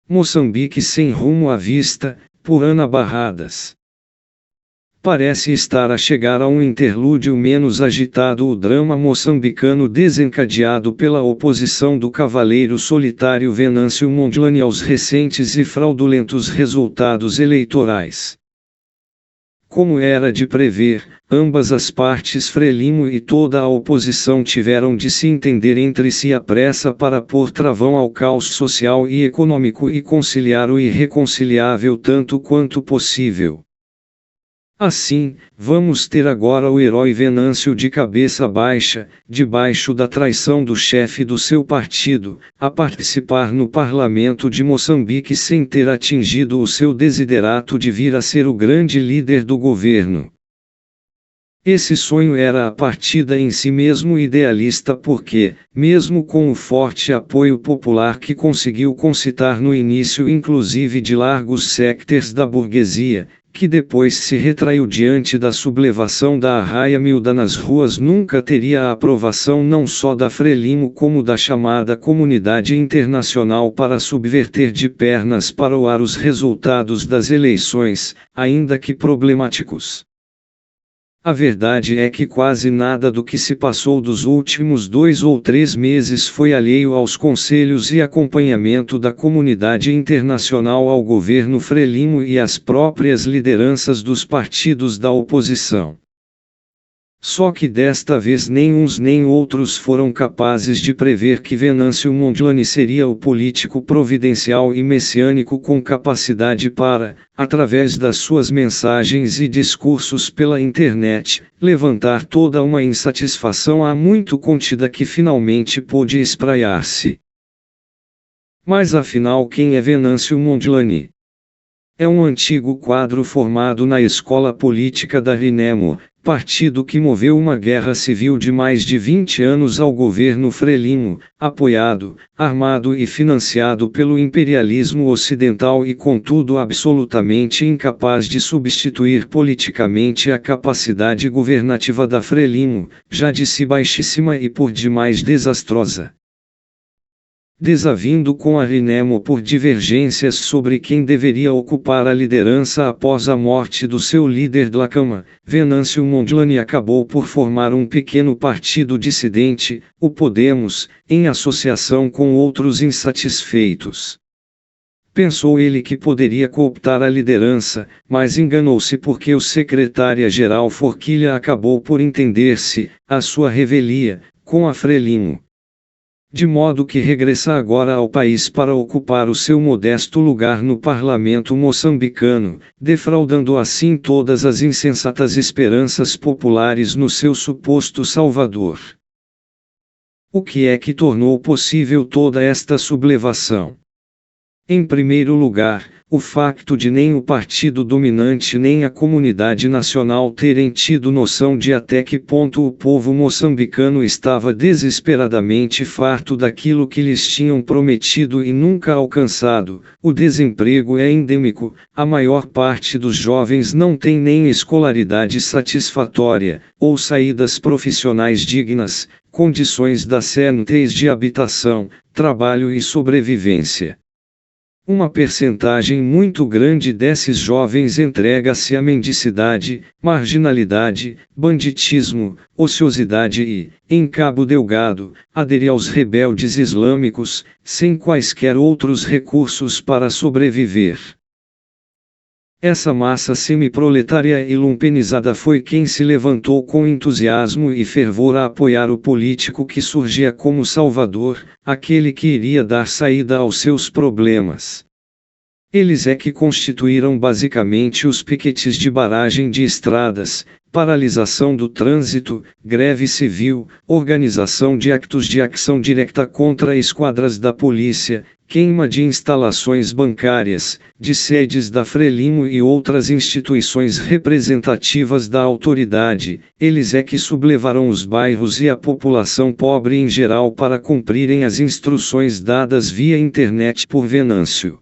Moçambique sem rumo à vista, por Ana Barradas. Parece estar a chegar a um interlúdio menos agitado o drama moçambicano desencadeado pela oposição do cavaleiro solitário Venâncio Mondlane aos recentes e fraudulentos resultados eleitorais. Como era de prever, ambas as partes, Frelimo e toda a oposição, tiveram de se entender entre si à pressa para pôr travão ao caos social e econômico e conciliar o irreconciliável tanto quanto possível. Assim, vamos ter agora o herói Venâncio de cabeça baixa, debaixo da traição do chefe do seu partido, a participar no parlamento de Moçambique sem ter atingido o seu desiderato de vir a ser o grande líder do governo. Esse sonho era a partida em si mesmo idealista porque, mesmo com o forte apoio popular que conseguiu concitar no início inclusive de largos sectores da burguesia, que depois se retraiu diante da sublevação da arraia miúda nas ruas, nunca teria a aprovação não só da Frelimo como da chamada comunidade internacional para subverter de pernas para o ar os resultados das eleições, ainda que problemáticos. A verdade é que quase nada do que se passou dos últimos 2 ou 3 meses foi alheio aos conselhos e acompanhamento da comunidade internacional ao governo Frelimo e às próprias lideranças dos partidos da oposição. Só que desta vez nem uns nem outros foram capazes de prever que Venâncio Mondlane seria o político providencial e messiânico com capacidade para, através das suas mensagens e discursos pela internet, levantar toda uma insatisfação há muito contida que finalmente pôde espraiar-se. Mas afinal, quem é Venâncio Mondlane? É um antigo quadro formado na escola política da Renamo, partido que moveu uma guerra civil de mais de 20 anos ao governo Frelimo, apoiado, armado e financiado pelo imperialismo ocidental e contudo absolutamente incapaz de substituir politicamente a capacidade governativa da Frelimo, já de si baixíssima e por demais desastrosa. Desavindo com a Renamo por divergências sobre quem deveria ocupar a liderança após a morte do seu líder Dhlakama, Venâncio Mondlane acabou por formar um pequeno partido dissidente, o Podemos, em associação com outros insatisfeitos. Pensou ele que poderia cooptar a liderança, mas enganou-se porque o secretária-geral Forquilha acabou por entender-se, à sua revelia, com a Frelimo. De modo que regressa agora ao país para ocupar o seu modesto lugar no parlamento moçambicano, defraudando assim todas as insensatas esperanças populares no seu suposto salvador. O que é que tornou possível toda esta sublevação? Em primeiro lugar, o facto de nem o partido dominante nem a comunidade nacional terem tido noção de até que ponto o povo moçambicano estava desesperadamente farto daquilo que lhes tinham prometido e nunca alcançado. O desemprego é endêmico, a maior parte dos jovens não tem nem escolaridade satisfatória, ou saídas profissionais dignas, condições decentes de habitação, trabalho e sobrevivência. Uma percentagem muito grande desses jovens entrega-se à mendicidade, marginalidade, banditismo, ociosidade e, em Cabo Delgado, adere aos rebeldes islâmicos, sem quaisquer outros recursos para sobreviver. Essa massa semiproletária e lumpenizada foi quem se levantou com entusiasmo e fervor a apoiar o político que surgia como salvador, aquele que iria dar saída aos seus problemas. Eles é que constituíram basicamente os piquetes de barragem de estradas, paralisação do trânsito, greve civil, organização de actos de ação direta contra esquadras da polícia, queima de instalações bancárias, de sedes da Frelimo e outras instituições representativas da autoridade. Eles é que sublevaram os bairros e a população pobre em geral para cumprirem as instruções dadas via internet por Venâncio.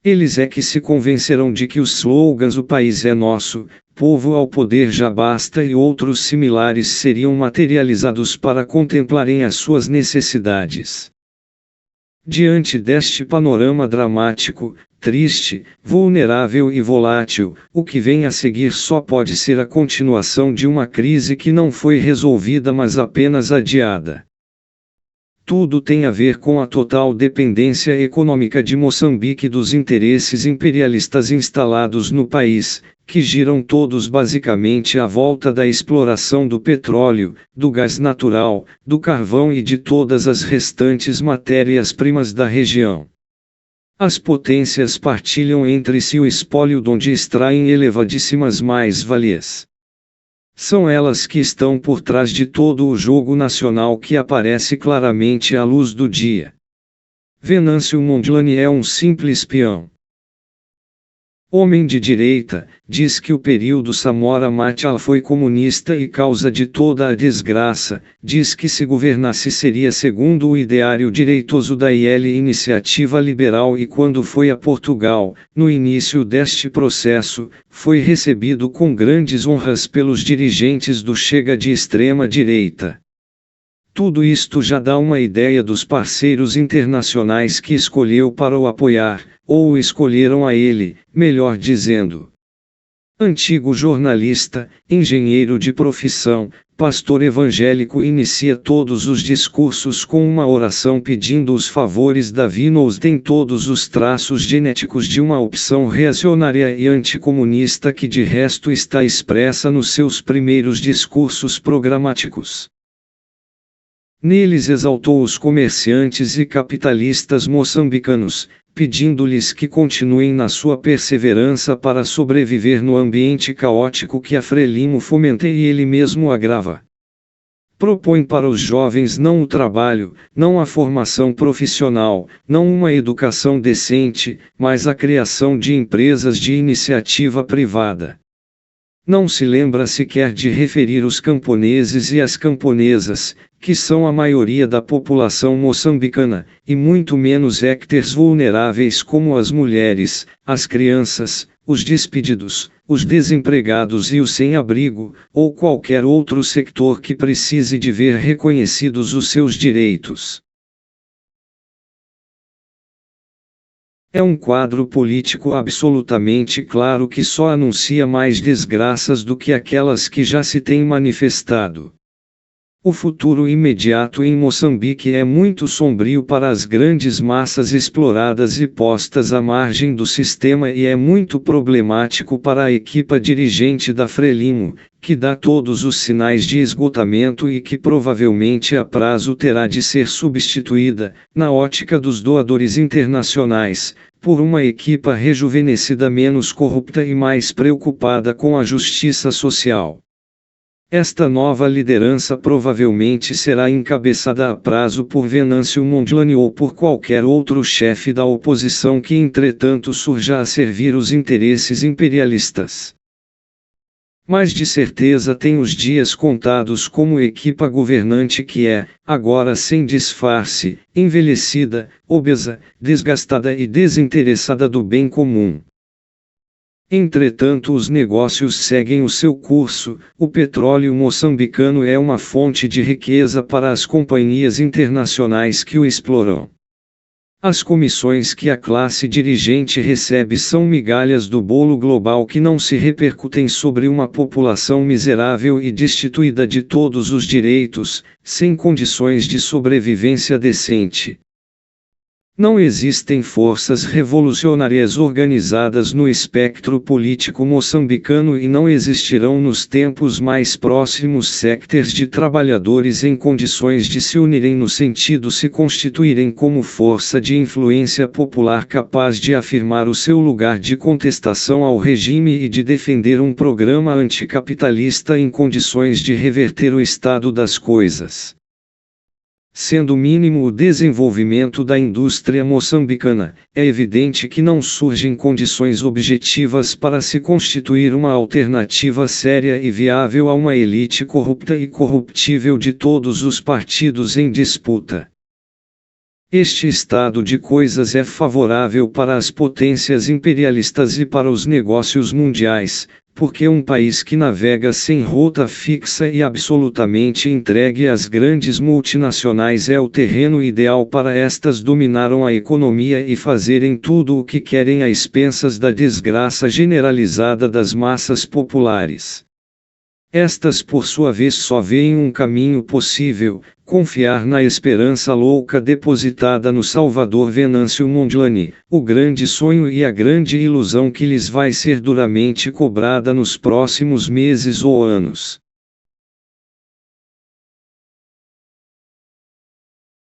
Eles é que se convenceram de que os slogans "O país é nosso", "Povo ao poder já basta" e outros similares seriam materializados para contemplarem as suas necessidades. Diante deste panorama dramático, triste, vulnerável e volátil, o que vem a seguir só pode ser a continuação de uma crise que não foi resolvida mas apenas adiada. Tudo tem a ver com a total dependência econômica de Moçambique dos interesses imperialistas instalados no país, que giram todos basicamente à volta da exploração do petróleo, do gás natural, do carvão e de todas as restantes matérias-primas da região. As potências partilham entre si o espólio donde extraem elevadíssimas mais-valias. São elas que estão por trás de todo o jogo nacional que aparece claramente à luz do dia. Venâncio Mondlane é um simples peão. Homem de direita, diz que o período Samora Machel foi comunista e causa de toda a desgraça, diz que se governasse seria segundo o ideário direitoso da Iniciativa Liberal e quando foi a Portugal, no início deste processo, foi recebido com grandes honras pelos dirigentes do Chega de extrema direita. Tudo isto já dá uma ideia dos parceiros internacionais que escolheu para o apoiar, ou o escolheram a ele, melhor dizendo. Antigo jornalista, engenheiro de profissão, pastor evangélico inicia todos os discursos com uma oração pedindo os favores da Vinos tem todos os traços genéticos de uma opção reacionária e anticomunista que de resto está expressa nos seus primeiros discursos programáticos. Neles exaltou os comerciantes e capitalistas moçambicanos, pedindo-lhes que continuem na sua perseverança para sobreviver no ambiente caótico que a Frelimo fomenta e ele mesmo agrava. Propõe para os jovens não o trabalho, não a formação profissional, não uma educação decente, mas a criação de empresas de iniciativa privada. Não se lembra sequer de referir os camponeses e as camponesas, que são a maioria da população moçambicana, e muito menos hectares vulneráveis como as mulheres, as crianças, os despedidos, os desempregados e os sem-abrigo, ou qualquer outro sector que precise de ver reconhecidos os seus direitos. É um quadro político absolutamente claro que só anuncia mais desgraças do que aquelas que já se têm manifestado. O futuro imediato em Moçambique é muito sombrio para as grandes massas exploradas e postas à margem do sistema e é muito problemático para a equipa dirigente da Frelimo, que dá todos os sinais de esgotamento e que provavelmente a prazo terá de ser substituída, na ótica dos doadores internacionais, por uma equipa rejuvenescida menos corrupta e mais preocupada com a justiça social. Esta nova liderança provavelmente será encabeçada a prazo por Venâncio Mondlane ou por qualquer outro chefe da oposição que entretanto surja a servir os interesses imperialistas. Mas de certeza tem os dias contados como equipa governante que é, agora sem disfarce, envelhecida, obesa, desgastada e desinteressada do bem comum. Entretanto os negócios seguem o seu curso, o petróleo moçambicano é uma fonte de riqueza para as companhias internacionais que o exploram. As comissões que a classe dirigente recebe são migalhas do bolo global que não se repercutem sobre uma população miserável e destituída de todos os direitos, sem condições de sobrevivência decente. Não existem forças revolucionárias organizadas no espectro político moçambicano e não existirão nos tempos mais próximos sectores de trabalhadores em condições de se unirem no sentido se constituírem como força de influência popular capaz de afirmar o seu lugar de contestação ao regime e de defender um programa anticapitalista em condições de reverter o estado das coisas. Sendo mínimo o desenvolvimento da indústria moçambicana, é evidente que não surgem condições objetivas para se constituir uma alternativa séria e viável a uma elite corrupta e corruptível de todos os partidos em disputa. Este estado de coisas é favorável para as potências imperialistas e para os negócios mundiais, Porque um país que navega sem rota fixa e absolutamente entregue às grandes multinacionais é o terreno ideal para estas dominarem a economia e fazerem tudo o que querem às expensas da desgraça generalizada das massas populares. Estas por sua vez só veem um caminho possível: confiar na esperança louca depositada no Salvador Venâncio Mondlane, o grande sonho e a grande ilusão que lhes vai ser duramente cobrada nos próximos meses ou anos.